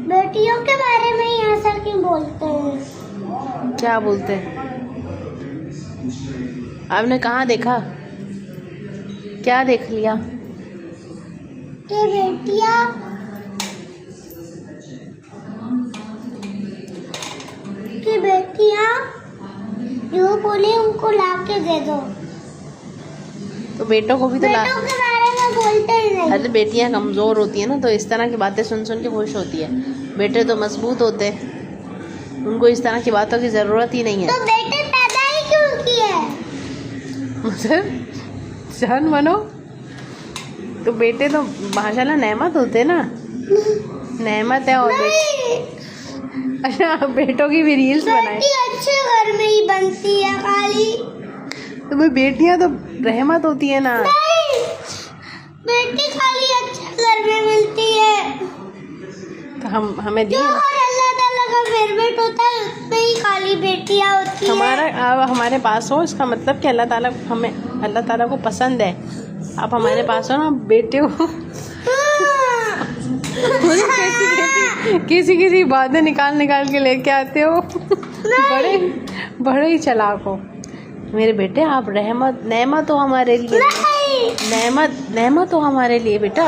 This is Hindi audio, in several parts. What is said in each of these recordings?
बेटियों के बारे में ही ऐसा क्यों बोलते हैं? क्या बोलते हैं? आपने कहाँ देखा? क्या देख लिया? कि बेटियां जो बोले उनको लाके दे दो। तो बेटों को भी तो बेटों के बारे में बोलते ही नहीं। अरे बेटियां कमजोर होती है ना, तो इस तरह की बातें सुन सुन के खुश होती है। बेटे तो मजबूत होते हैं, उनको इस तरह की बातों की जरूरत ही नहीं है। तो बेटे पैदा ही क्यों किए? मतलब जान मानो, तो बेटे तो माशाल्लाह नेमत होते हैं ना, नेमत है। और अच्छा, बेटों की भी रील्स बनाए। बेटी अच्छे घर में ही बनती है खाली। तो भाई बेटियां तो रहमत होती है ना। नहीं, बेटी खाली अच्छे घर में मिलती है। तो हमें जो हर अल्लाह ताला का फेवरेट होता है उसमें ही खाली बेटियां होती है। हमारे पास हो, इसका मतलब कि अल्लाह ताला को पसंद है। आप हमारे पास हो ना, बेटे हो। किसी बातें निकाल के लेके आते हो। बड़े ही चालाक हो मेरे बेटे। आप नेमत हो हमारे लिए। नेमत हो हमारे लिए बेटा।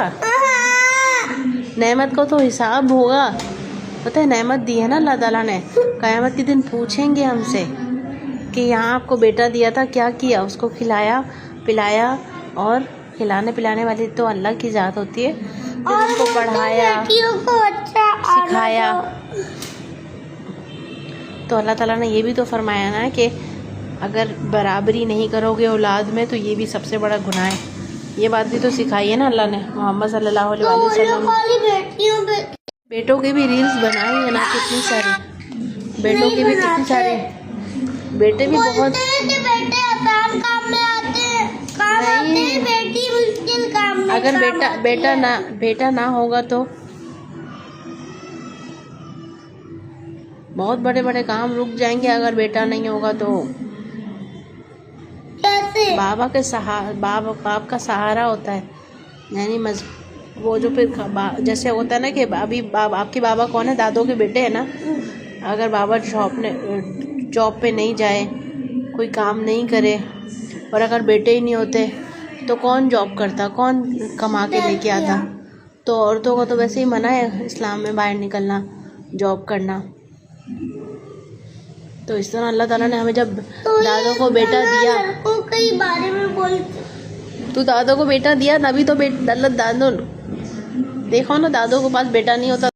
नेमत को तो हिसाब होगा, पता है। नेमत दी है ना अल्लाह ताला ने, क़यामत के दिन पूछेंगे हमसे कि यहाँ आपको बेटा दिया था, क्या किया? उसको खिलाया पिलाया, और खिलाने पिलाने वाली तो अल्लाह की ज़ात होती है। और उसको पढ़ाया को अच्छा सिखाया, तो अल्लाह ताला ने ये भी तो फरमाया ना कि अगर बराबरी नहीं करोगे औलाद में तो ये भी सबसे बड़ा गुनाह है। ये बात भी तो सिखाई है ना अल्लाह ने मोहम्मद सल्लल्लाहु अलैहि वसल्लम। बेटों की भी रील्स बनाई है ना कितनी सारी। बेटों की भी कितनी सारी। बेटे भी बहुत। बेटे आसान काम में आते हैं, बेटी मुश्किल काम में। अगर बेटा ना होगा तो बहुत बड़े बड़े काम रुक जाएंगे। अगर बेटा नहीं होगा तो कैसे? बाप का सहारा होता है, यानी वो जो फिर जैसे होता है ना कि अभी आपके बाबा कौन है? दादों के बेटे है ना। अगर बाबा जॉब पे नहीं जाए, कोई काम नहीं करे, और अगर बेटे ही नहीं होते तो कौन जॉब करता, कौन कमा के लेके आता? तो औरतों को तो वैसे ही मना है इस्लाम में बाहर निकलना, जॉब करना। तो इस तरह अल्लाह ताला ने हमें जब दादों को बेटा दिया, कई बारे में बोलते, तो दादों को बेटा दिया, तभी तो दादों देखो ना, दादों के पास बेटा नहीं होता।